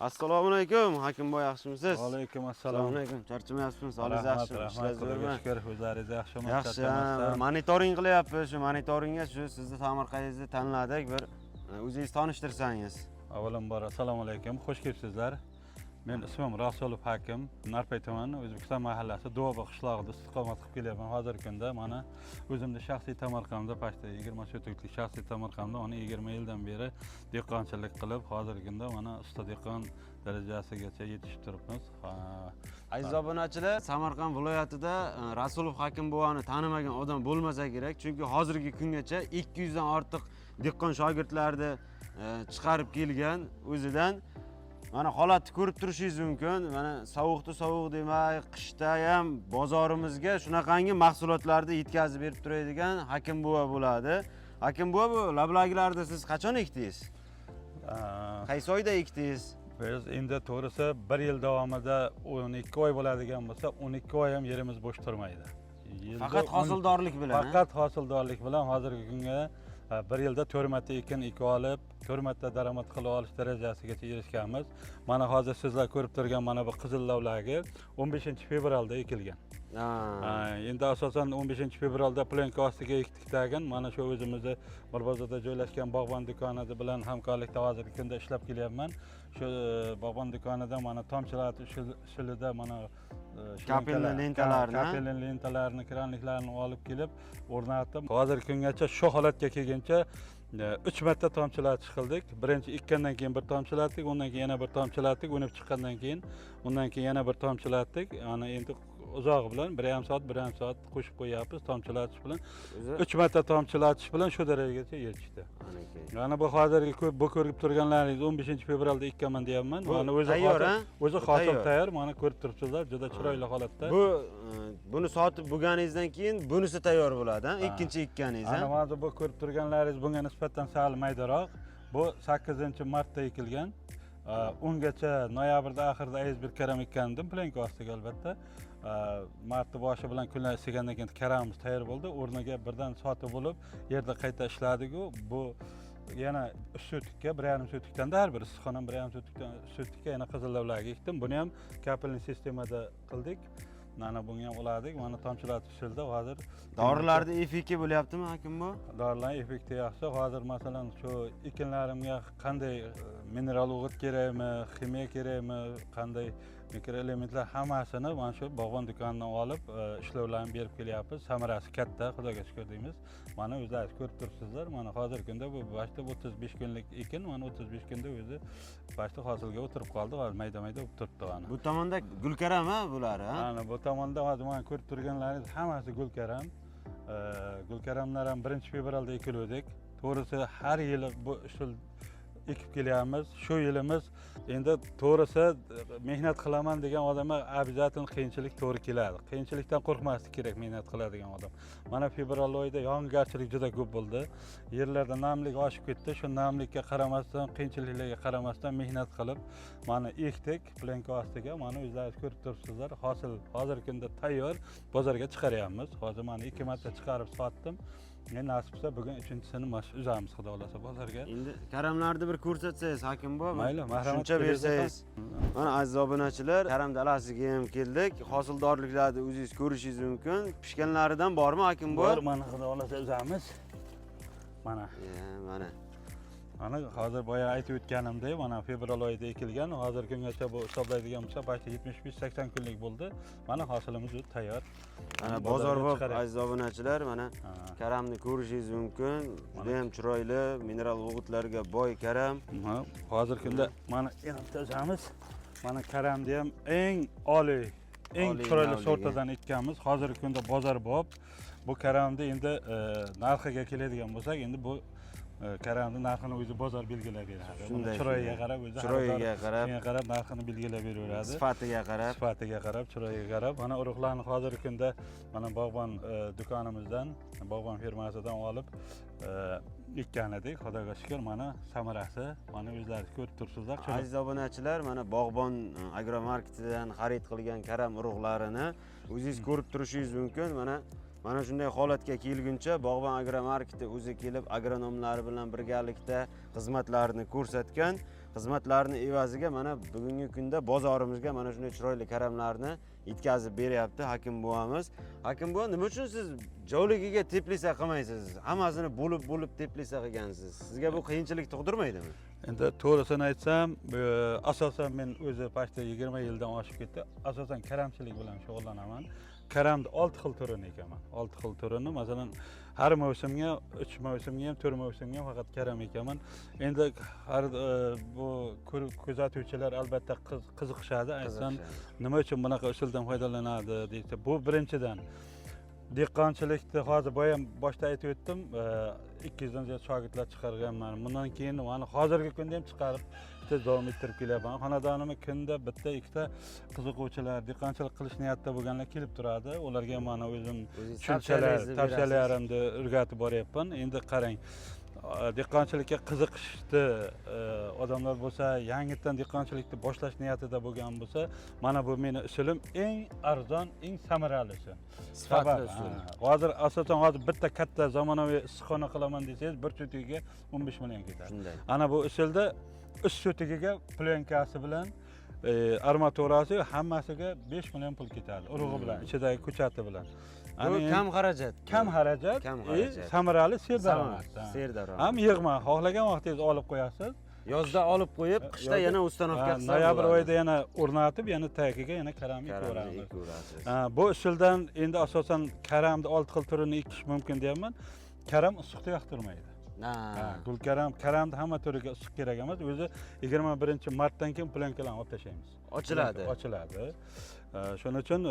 Assalomu alaykum, Hakimboy, yaxshimisiz? Va alaykum assalom. Assalomu alaykum. Charchamayapsizmi? Sog'ligingiz yaxshimi? Ishlar zo'rmi? Shukr, o'zlaringiz yaxshimi? Yaxshi. Monitoring qilyapmiz. Shu monitoringga sizni tomorqangizni tanladik. Bir o'zingiz tanishtirsangiz. Avvalambor assalomu alaykum. Xush kelibsizlar. Men ismim Rasulov Hakim. Narpay tumani O'zbekiston mahallasi Do'ba qishlog'ida istiqomat qilib kelyapman. Hozirgi kunda mana o'zimda shaxsiy tomorqamda pashta 20 sotixlik shaxsiy tomorqamda uni 20 yildan beri dehqonchilik qilib, hozirgi kunda mana usta dehqon darajasigacha yetishib turibmiz. Aziz obunachilar, Samarqand viloyatida Rasulov Hakim buvani tanimagan odam bo'lmasa kerak, chunki hozirgi kungacha 200 dan ortiq dehqon shogirdlarni chiqarib kelgan o'zidan. Mana holatni ko'rib turishingiz mumkin. Mana sovuqda sovuq demay, qishda ham bozorimizga shunaqangi mahsulotlarni yetkazib berib turadigan Hakim buva bo'ladi. Hakim buva, bu lablagilarni siz qachon ekdingiz? Qaysi oyda ekdingiz? Biz endi to'g'risi 1 yil davomida 12 oy bo'ladigan bo'lsa, 12 oy ham yerimiz bo'sh turmaydi. Faqat hosildorlik bilan. Faqat hosildorlik bilan hozirgi kunga 1 yilda 4 marta ekin ekib olib, 4 marta daromad qilib olish darajasigacha erishganmiz. Mana hozir sizlar ko'rib turgan mana bu qizil lavlagi 15-fevralda ekilgan. Endi asosan 15-fevralda plenka ostiga ekdik. Mana shu o'zimizni Mirbozorda joylashgan bog'bon do'konida bilan hamkorlikda hozirgi kunda ishlab kelyapman. Shu bog'bon do'konida mana tomchilat usulida mana kapelli lentalarni, kranliklarni olib kelib o'rnatib, hozirgi kungacha shu holatga kelguncha 3 marta tomchilatish qildik. Birinchi ekkandan keyin bir tomchilatdik, undan keyin yana bir tomchilatdik, unib chiqqandan keyin undan keyin yana bir tomchilatdik. Ana endi uzog'i bilan 1,5 soat qo'shib qo'yapmiz tomchilatish bilan. 3 marta tomchilatish bilan shu darajagacha yetishdi. Mana bu hozirgi bu ko'rib turganlaringiz 15-fevralda ekkanman deyapman. Mana o'zi hosil tayyor. Mana ko'rib turibsizlar, juda chiroyli holatda. Buni sotib bo'lganingizdan keyin bunisi tayyor bo'ladi, ikkinchi ekkaningiz. Ana hozir bu ko'rib turganlaringiz bunga nisbatan sal maydaroq. Bu 8-martda ekilgan. Ungacha noyabrda oxirida bir karam ekkandim, plenka ostiga albatta. Martda boshi bilan kunlar isigandan keyin karamimiz tayyor bo'ldi. O'rniga birdan sotib bo'lib, yerda qayta ishladik-ku. Bu yana 3 sotikka, 1,5 sotikdan har bir issiqxonam 1,5 sotikka yana qizil lavlagi ekdim. Buni ham kapelli sistemada qildik. Mana bunga ham uladik. Mana tomchilatib tushildi. Hozir dorilarning effekti bo'lyaptimi, Hakim bu? Dorilarning effekti yaxshi. Hozir masalan shu ekinlarimga qanday mineral o'g'it kerakmi, ximiya kerakmi, qanday mikroelementlar hammasini mana shu bog'bon do'konidan olib ishlovlarni berib kelyapmiz. Samarasi katta, Xudoga shukr deymiz. Mana o'zlaringiz ko'rib turibsizlar. Mana hozirgi kunda bu boshda 35 kunlik ekin, mana 35 kunda o'zi boshda hosilga o'tirib qoldi. Hozir mayda-mayda bo'lib turibdi mana. Bu tomonda gulkaram bular, Mana bu tomonda hozir mana ko'rib turganlaringiz hammasi gulkaram. Gulkaramlar ham 1-fevralda ekildik. To'g'risi har yili bu usul ekib kelyapmiz. Shu yilimiz endi to'g'risi mehnat qilaman degan odamga обязательно qiyinchilik to'g'ri keladi. Qiyinchilikdan qo'rqmaslik kerak mehnat qiladigan odam. Mana fevral oyida yog'ingarchilik juda ko'p bo'ldi. Yerlarda namlik oshib ketdi. Shu namlikka qaramasdan, qiyinchiliklarga qaramasdan mehnat qilib, mana ekdik plenka ostiga. Mana o'zlaringiz ko'rib turibsizlar. Hosil hozirgi kunda tayyor, bozorga chiqaryapmiz. Hozir mana 2 marta chiqarib sotdim. Men nasib bo'lsa bugun 3-chisini uzamiz, xudo xolasa bozorga. Endi karamlarni bir ko'rsatsangiz, Hakim bu. Mayli, marhamat. Shuncha bersangiz. Mana aziz obunachilar, karam dalasiga ham keldik. Hosildorliklarni o'zingiz ko'rishingiz mumkin. Pishganlaridan bormi, Hakim bu? Bor, mana xudo xolasa uzamiz. Mana. Mana hozir boya aytib o'tganimdek, mana fevral oyida ekilgan, hozirgi kungacha bu hisoblaydigan bo'lsa, başta 75-80 kunlik bo'ldi. Mana hosilimiz tayyor. Mana bozor bor, aziz obunachilar, mana karamni ko'rishingiz mumkin. Juda ham chiroyli, mineral o'g'itlarga boy karam. Hozirgi kunda mana o'zamiz. Mana karamni ham eng oliy, eng chiroyli sortidan ekkanmiz. Hozirgi kunda bozor bor. Bu karamni endi narxiga keladigan bo'lsak, endi bu karamni narxini o'zi bozor belgilab beradi. Chiroyiga qarab, o'zi chiroyiga qarab narxini belgilab beraveradi. Sifatiga qarab, chiroyiga qarab. Mana urug'larni hozirgi kunda mana bog'bon do'konimizdan, bog'bon firmasidan olib ekkan edik. Xudoga shukr, mana samarasi, mana o'zlaringiz ko'rib turibsizlar. Aziz obunachilar, mana bog'bon agromarketidan xarid qilgan karam urug'larini o'zingiz ko'rib turishingiz mumkin. Mana shunday holatga kelguncha bog'bon agromarketi o'zi kelib agronomlari bilan birgalikda xizmatlarini ko'rsatgan. xizmatlarini evaziga mana bugungi kunda bozorimizga mana shunday chiroyli karamlarni yetkazib beryapti Hakim buvamiz. Hakim buva, nima uchun siz javligiga teplisa qilmaysiz? Hammasini bo'lib teplisa qilgansiz. Sizga bu qiyinchilik tug'dirmaydimi? Endi to'g'risini aytsam, asosan men o'zi pashta 20 yildan oshib ketdi. Asosan karamchilik bilan shug'ullanaman. Karamni 6 xil turini ekaman. 6 xil turini, masalan, har mavsumga, 3 mavsumga ham, 4 mavsumga ham faqat karam ekaman. Endi har bu kuzatuvchilar albatta qiziqishadi. Aytsam, nima uchun bunaqa usuldan foydalanadi deysa, bu birinchidan dehqonchilikni hozir boya boshda aytib o'tdim, 200 dan ziyod shogirdlar chiqarganman. Bundan keyin mana hozirgi kunda ham chiqarib davom ettirib kelyapman. Xonadonimga kunda bitta ikkita qiziquvchilar, dehqonchilik qilish niyatida bo'lganlar kelib turadi. Ularga mana o'zim tushunchalar, tavsiyalarimni o'rgatib boryapman. Endi qarang, dehqonchilikka qiziqishdi odamlar bo'lsa, yangidan dehqonchilikni boshlash niyatida bo'lgan bo'lsa, mana bu meni usulim eng arzon, eng samarali usul. Sifatli usul. Hozir asosan bitta katta zamonaviy issiqxona qilaman desangiz, bir cho'tigiga 15 million ketadi. Shunday. Ana bu usulda uch cho'tigiga plyonkasi bilan armaturasi hammasiga 5 million pul ketadi. Urug'i bilan, ichidagi ko'chati bilan. Bu kam xarajat. Kam xarajat, samarali serdaromad. Serdaromad. Ham yig'ma, xohlagan vaqtingiz olib qo'yasiz. Yozda olib qo'yib, qishda yana ustanovka qilsa, noyabr oyida yana o'rnatib, yana tagiga yana karamni ko'ramiz. Bu usuldan endi asosan karamni 6 xil turini ekish mumkin deyapman. Karam issiqda yoqtirmaydi. Karamni hamma turiga issiq kerak emas. O'zi 21-martdan keyin plyankalarni olib tashlaymiz. Ochiladi. Shuning uchun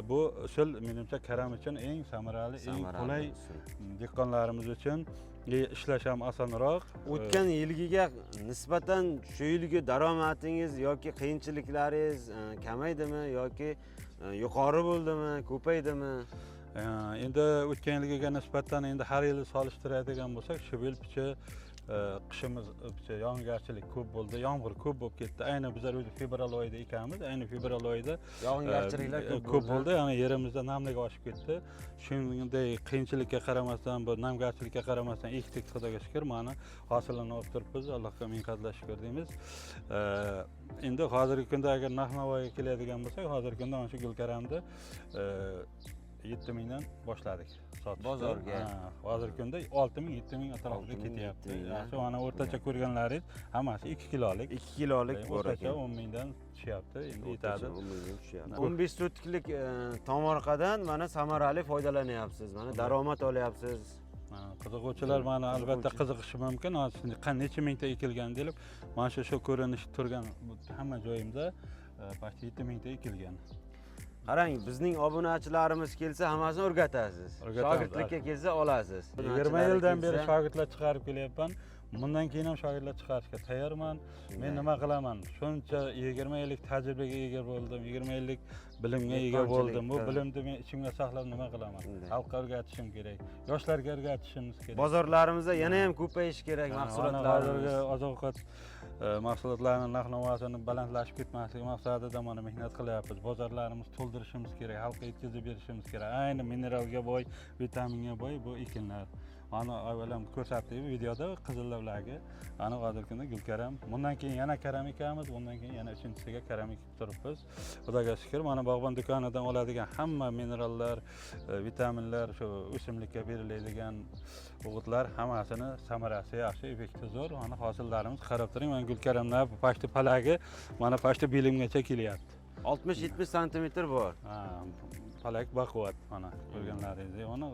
bu usul menimcha karam uchun eng samarali, eng qulay, dehqonlarimiz uchun ishlash ham osonroq. O'tgan yilgiga nisbatan shu yilgi daromadingiz yoki qiyinchiliklaringiz kamaydimi yoki yuqori bo'ldimi, ko'paydimi? Endi o'tgan yilgiga nisbatan endi har yil solishtiradigan bo'lsak, shu yil qishimiz yog'ingarchilik ko'p bo'ldi, yomg'ir ko'p bo'lib ketdi. Ayni bizlar o'zi fevral oyida ekanmiz. Ayni fevral oyida yog'ingarchiliklar ko'p bo'ldi. Ya'ni yerimizda namlik oshib ketdi. Shunday qiyinchilikka qaramasdan, bu namgarchilikka qaramasdan ekdik, Xudoga shukr, mana hosilini olib turibmiz. Allohga ming qadar shukr deymiz. Endi hozirgi kunda agar narx-navoga keladigan bo'lsak, hozirgi kunda mana shu gulkaramni 7 mingdan boshladik sotishni. Bozorga. Hozirgi kunda 6 ming, 7 ming atrofida ketyapti. Shu ana o'rtacha ko'rganlaringiz hammasi 2 kilolik. 2 kilolik bor ekan. O'rtacha 10 mingdan tushyapti. Endi yetadi. 10 mingdan tushyapti. 15 sotliklik tomorqadan mana samarali foydalanyapsiz. Mana daromad olyapsiz. Qiziquvchilar mana albatta qiziqishi mumkin. Necha mingta ekilgan deb, mana shu ko'rinish turgan hamma joyimda past 7 mingta ekilgan. Qarang, bizning obunachilarimiz kelsa hammasini o'rgatasiz. Shogirdlikka kelsa olasiz. 20 yildan beri shogirdlar chiqarib kelyapman. Bundan keyin ham shogirdlar chiqarishga tayyorman. Men nima qilaman? Shuncha 20 yillik tajribaga ega bo'ldim, 20 yillik bilimga ega bo'ldim. Bu bilimni men ichimga saqlab nima qilaman? Xalqqa o'rgatishim kerak, yoshlarga o'rgatishimiz kerak. Bozorlarimizda yana ham ko'payish kerak mahsulotlarimiz. Oziq-ovqat mahsulotlarning narx-navosini balandlashib ketmasligi maqsadida mana mehnat qilyapmiz. Bozorlarimizni to'ldirishimiz kerak, xalqqa yetkazib berishimiz kerak. Ayni mineralga boy, vitaminga boy bu ekinlar. Ana avvalam ko'rsatdik videoda qizil lavlagi. Ana hozirgi kunda gulkaram. Bundan keyin yana karam ekamiz, bundan keyin yana 3-chisiga karam ekib turibmiz. Xudoga shukr, mana bog'bon do'konidan oladigan hamma minerallar, vitaminlar, shu o'simlikka beriladigan o'g'itlar hammasini samarasi yaxshi, effekti zo'r. Mana hosillarimiz qarab turing, mana gulkaramlar pashti palagi mana pashti belimgacha kelyapti. 60-70 santimetr bor. Palak baquvvat mana ko'rganlaringizdek. Mana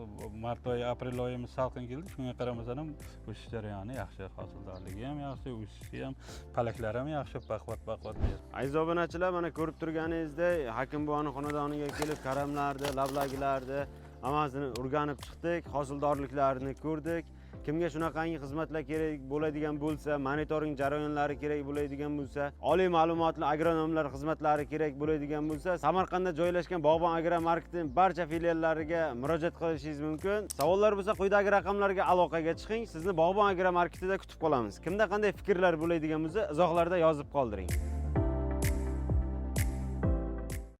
mart oyi, aprel oyimiz salqin keldi. Shunga qaramasdan ham o'sish jarayoni yaxshi, hosildorligi ham yaxshi, o'sishi ham, palaklari ham yaxshi, baquvvat. Aziz obunachilar, mana ko'rib turganingizdek, Hakim buvaning xonadoniga kelib karamlarni, lavlagilarni hammasini o'rganib chiqdik, hosildorliklarini ko'rdik. Kimga shunaqangi xizmatlar kerak bo'ladigan bo'lsa, monitoring jarayonlari kerak bo'ladigan bo'lsa, oliy ma'lumotli agronomlar xizmatlari kerak bo'ladigan bo'lsa, Samarqandda joylashgan Bog'bon agromarketning barcha filiallariga murojaat qilishingiz mumkin. Savollar bo'lsa, quyidagi raqamlarga aloqaga chiqing. Sizni Bog'bon agromarketida kutib qolamiz. Kimda qanday fikrlar bo'ladigan bo'lsa, izohlarda yozib qoldiring.